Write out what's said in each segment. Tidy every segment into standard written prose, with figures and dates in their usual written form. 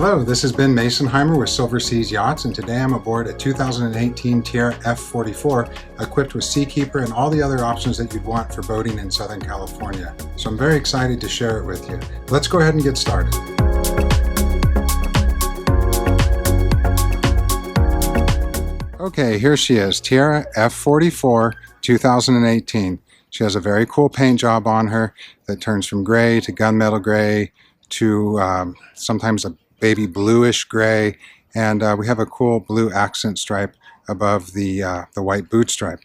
Hello, this has been Masonheimer with Silver Seas Yachts, and today I'm aboard a 2018 Tiara F44 equipped with Seakeeper and all the other options that you'd want for boating in Southern California. So I'm very excited to share it with you. Let's go ahead and get started. Okay, here she is, Tiara F44 2018. She has a very cool paint job on her that turns from gray to gunmetal gray to sometimes a baby bluish gray, and we have a cool blue accent stripe above the white boot stripe.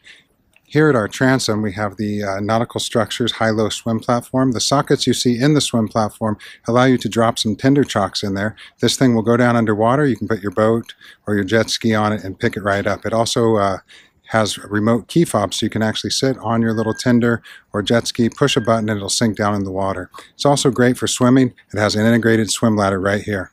Here at our transom, we have the Nautical Structures high-low swim platform. The sockets you see in the swim platform allow you to drop some tinder chocks in there. This thing will go down underwater. You can put your boat or your jet ski on it and pick it right up. It also has a remote key fob, so you can actually sit on your little tender or jet ski, push a button, and it'll sink down in the water. It's also great for swimming. It has an integrated swim ladder right here.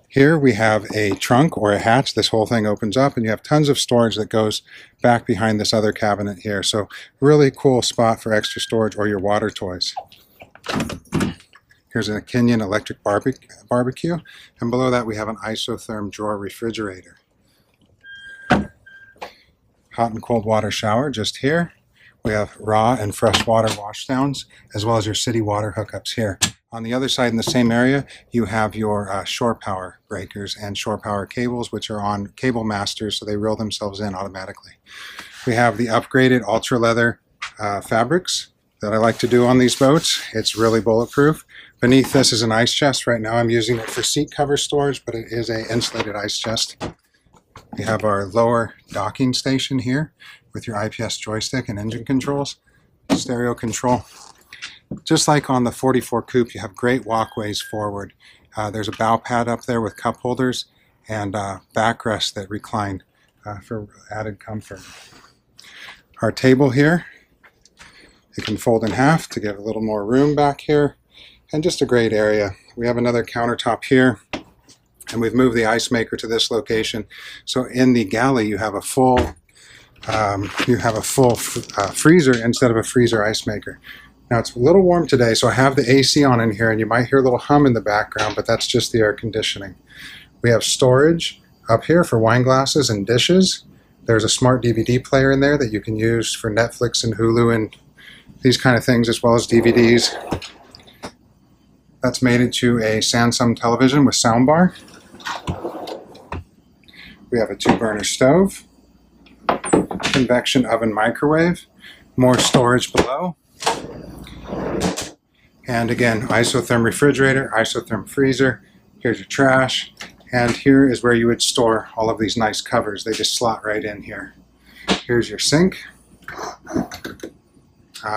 Here we have a trunk or a hatch. This whole thing opens up and you have tons of storage that goes back behind this other cabinet here. So really cool spot for extra storage or your water toys. Here's a Kenyan electric barbecue, and below that we have an isotherm drawer refrigerator. Hot and cold water shower just here. We have raw and freshwater washdowns, as well as your city water hookups here. On the other side in the same area, you have your shore power breakers and shore power cables, which are on cable masters, so they reel themselves in automatically. We have the upgraded ultra leather fabrics that I like to do on these boats. It's really bulletproof. Beneath this is an ice chest. Right now I'm using it for seat cover storage, but it is an insulated ice chest. We have our lower docking station here with your IPS joystick and engine controls, stereo control. Just like on the 44 coupe, you have great walkways forward. There's a bow pad up there with cup holders and backrests that recline for added comfort. Our table here, it can fold in half to give a little more room back here, and just a great area. We have another countertop here, and we've moved the ice maker to this location. So in the galley, you have a full freezer instead of a freezer ice maker. Now it's a little warm today, so I have the AC on in here, and you might hear a little hum in the background, but that's just the air conditioning. We have storage up here for wine glasses and dishes. There's a smart DVD player in there that you can use for Netflix and Hulu and these kind of things, as well as DVDs. That's mated to a Samsung television with soundbar. We have a 2-burner stove, convection oven microwave, more storage below. And again, isotherm refrigerator, isotherm freezer. Here's your trash. And here is where you would store all of these nice covers. They just slot right in here. Here's your sink.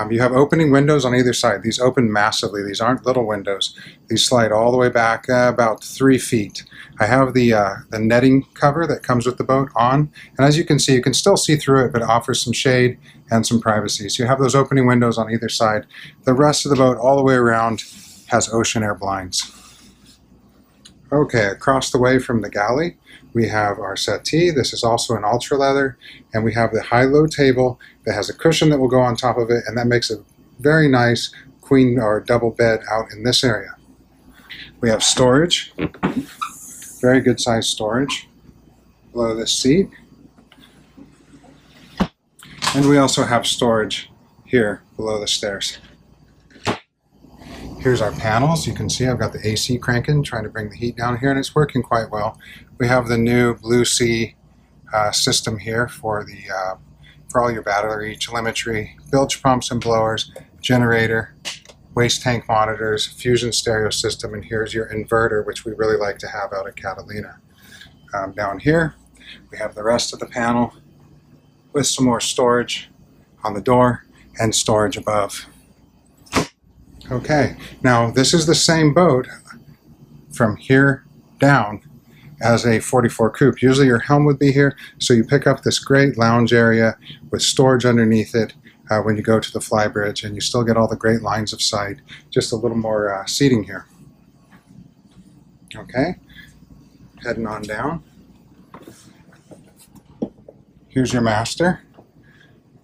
You have opening windows on either side. These open massively. These aren't little windows. These slide all the way back about 3 feet. I have the netting cover that comes with the boat on, and as you can see, you can still see through it, but it offers some shade and some privacy. So you have those opening windows on either side. The rest of the boat all the way around has ocean air blinds. Okay, across the way from the galley, we have our settee. This is also an ultra leather, and we have the high-low table that has a cushion that will go on top of it, and that makes a very nice queen or double bed out in this area. We have storage, very good size storage below this seat. And we also have storage here below the stairs. Here's our panels. You can see I've got the AC cranking, trying to bring the heat down here, and it's working quite well. We have the new Blue Sea system here for all your battery telemetry, bilge pumps and blowers, generator, waste tank monitors, fusion stereo system, and here's your inverter, which we really like to have out at Catalina. Down here, we have the rest of the panel with some more storage on the door and storage above. Okay, now this is the same boat from here down as a 44 coupe. Usually your Helm would be here, so you pick up this great lounge area with storage underneath it when you go to the Flybridge, and you still get all the great lines of sight, just a little more seating here. Okay, heading on down. Here's your master.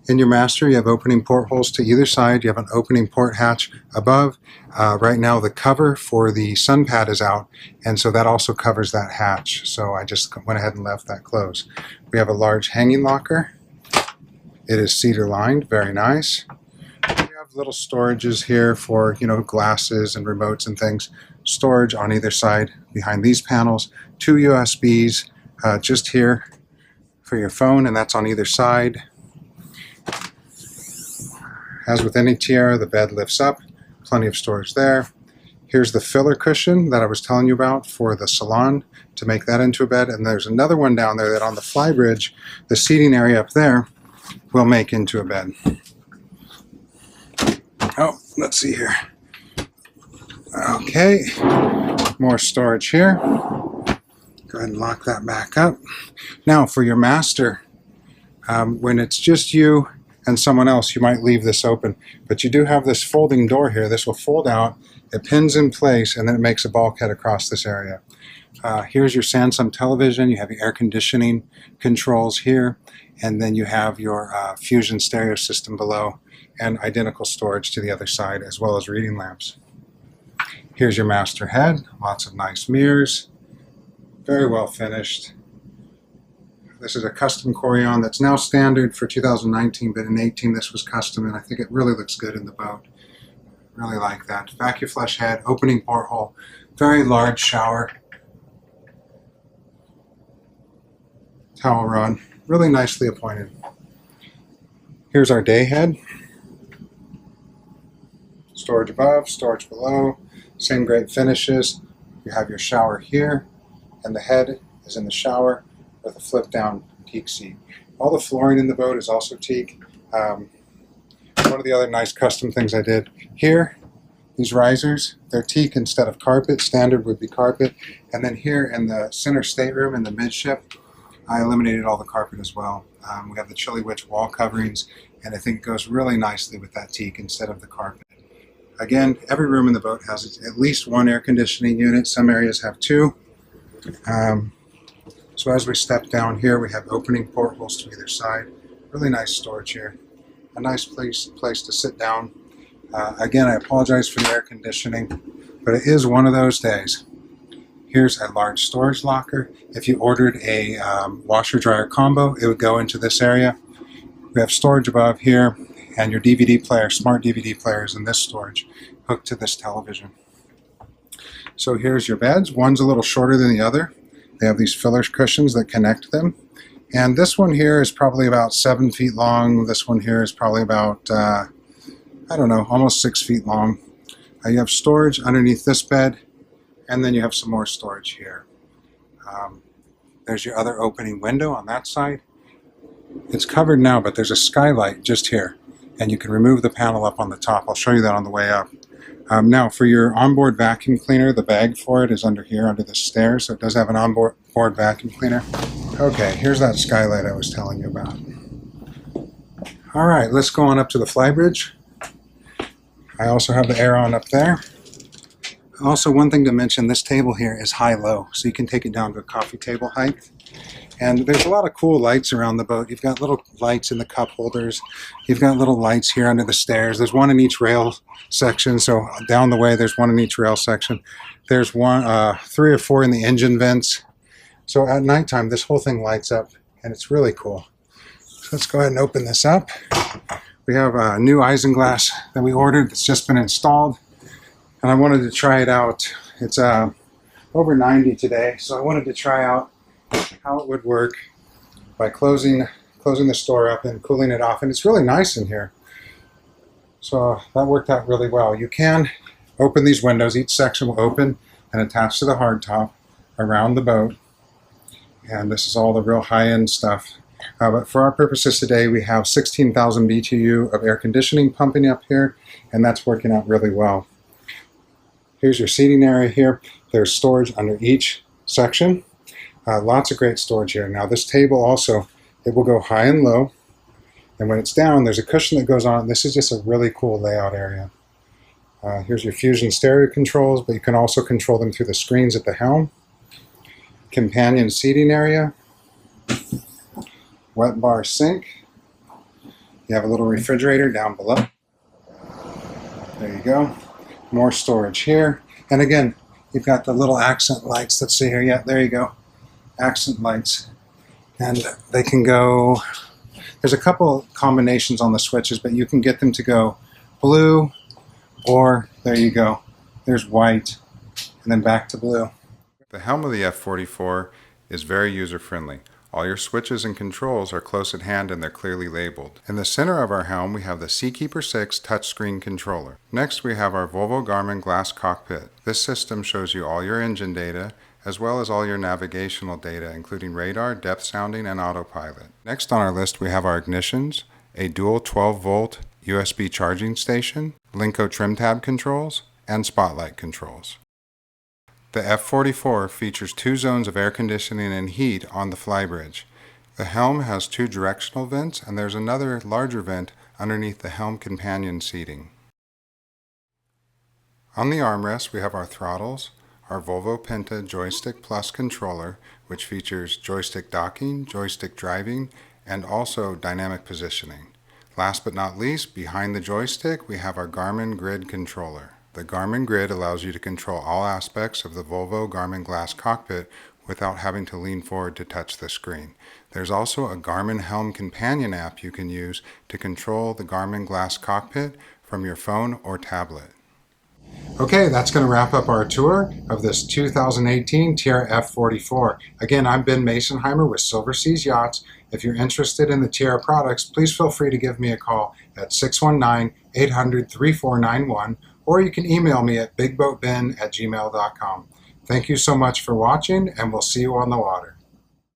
In your master, you have opening portholes to either side. You have an opening port hatch above. Right now, the cover for the sun pad is out, and so that also covers that hatch. So I just went ahead and left that closed. We have a large hanging locker. It is cedar lined, very nice. We have little storages here for, glasses and remotes and things. Storage on either side behind these panels. 2 USBs just here for your phone, and that's on either side. As with any Tiara, the bed lifts up, plenty of storage there. Here's the filler cushion that I was telling you about for the salon to make that into a bed, and there's another one down there that on the Flybridge, the seating area up there, will make into a bed. Oh, let's see here. Okay, more storage here. Go ahead and lock that back up. Now for your master, when it's just you and someone else, you might leave this open, but you do have this folding door here. This will fold out, it pins in place, and then it makes a bulkhead across this area. Here's your Samsung television. You have your air conditioning controls here, and then you have your Fusion stereo system below, and identical storage to the other side, as well as reading lamps. Here's your master head. Lots of nice mirrors. Very well finished. This is a custom Corian that's now standard for 2019, but in 18 this was custom, and I think it really looks good in the boat. Really like that. Vacuum flush head, opening porthole, very large shower. Towel rod, really nicely appointed. Here's our day head. Storage above, storage below, same great finishes. You have your shower here, and the head is in the shower with a flip down teak seat. All the flooring in the boat is also teak. One of the other nice custom things I did here, these risers, they're teak instead of carpet. Standard would be carpet. And then here in the center stateroom in the midship, I eliminated all the carpet as well. We have the Chili Witch wall coverings, and I think it goes really nicely with that teak instead of the carpet. Again, every room in the boat has at least one air conditioning unit. Some areas have 2. So as we step down here, we have opening portholes to either side. Really nice storage here. A nice place to sit down. Again, I apologize for the air conditioning, but it is one of those days. Here's a large storage locker. If you ordered a washer-dryer combo, it would go into this area. We have storage above here, and your DVD player, smart DVD player, is in this storage, hooked to this television. So here's your beds. One's a little shorter than the other. They have these filler cushions that connect them. And this one here is probably about 7 feet long. This one here is probably about, almost 6 feet long. You have storage underneath this bed, and then you have some more storage here. There's your other opening window on that side. It's covered now, but there's a skylight just here, and you can remove the panel up on the top. I'll show you that on the way up. Now, for your onboard vacuum cleaner, the bag for it is under here, under the stairs, so it does have an onboard vacuum cleaner. Okay, here's that skylight I was telling you about. All right, let's go on up to the Flybridge. I also have the air on up there. Also, one thing to mention, this table here is high-low, so you can take it down to a coffee table height. And there's a lot of cool lights around the boat. You've got little lights in the cup holders. You've got little lights here under the stairs. There's one in each rail section, so down the way there's one in each rail section. There's 3 or 4 in the engine vents. So at nighttime, this whole thing lights up, and it's really cool. So let's go ahead and open this up. We have a new isinglass that we ordered that's just been installed, and I wanted to try it out. It's over 90 today, so I wanted to try out how it would work by closing the store up and cooling it off. And it's really nice in here. So that worked out really well. You can open these windows. Each section will open and attach to the hardtop around the boat. And this is all the real high-end stuff. But for our purposes today, we have 16,000 BTU of air conditioning pumping up here, and that's working out really well. Here's your seating area here. There's storage under each section. Lots of great storage here. Now this table also, it will go high and low, and when it's down, there's a cushion that goes on. This is just a really cool layout area. Here's your Fusion stereo controls, but you can also control them through the screens at the helm. Companion seating area. Wet bar sink. You have a little refrigerator down below. There you go. More storage here. And again, you've got the little accent lights. Let's see here. Yeah, there you go. Accent lights. And they can go, there's a couple combinations on the switches, but you can get them to go blue, or there you go. There's white, and then back to blue. The helm of the F44 is very user-friendly. All your switches and controls are close at hand and they're clearly labeled. In the center of our helm we have the Seakeeper 6 touchscreen controller. Next we have our Volvo Garmin glass cockpit. This system shows you all your engine data as well as all your navigational data including radar, depth sounding, and autopilot. Next on our list we have our ignitions, a dual 12-volt USB charging station, Linko trim tab controls, and spotlight controls. The F44 features 2 zones of air conditioning and heat on the Flybridge. The helm has 2 directional vents and there's another larger vent underneath the helm companion seating. On the armrest we have our throttles, our Volvo Penta Joystick Plus controller, which features joystick docking, joystick driving, and also dynamic positioning. Last but not least, behind the joystick we have our Garmin Grid controller. The Garmin Grid allows you to control all aspects of the Volvo Garmin Glass cockpit without having to lean forward to touch the screen. There's also a Garmin Helm companion app you can use to control the Garmin Glass cockpit from your phone or tablet. Okay, that's going to wrap up our tour of this 2018 Tiara F44. Again, I'm Ben Masonheimer with Silver Seas Yachts. If you're interested in the Tiara products, please feel free to give me a call at 619-800-3491, or you can email me at BigBoatBen@gmail.com. Thank you so much for watching, and we'll see you on the water.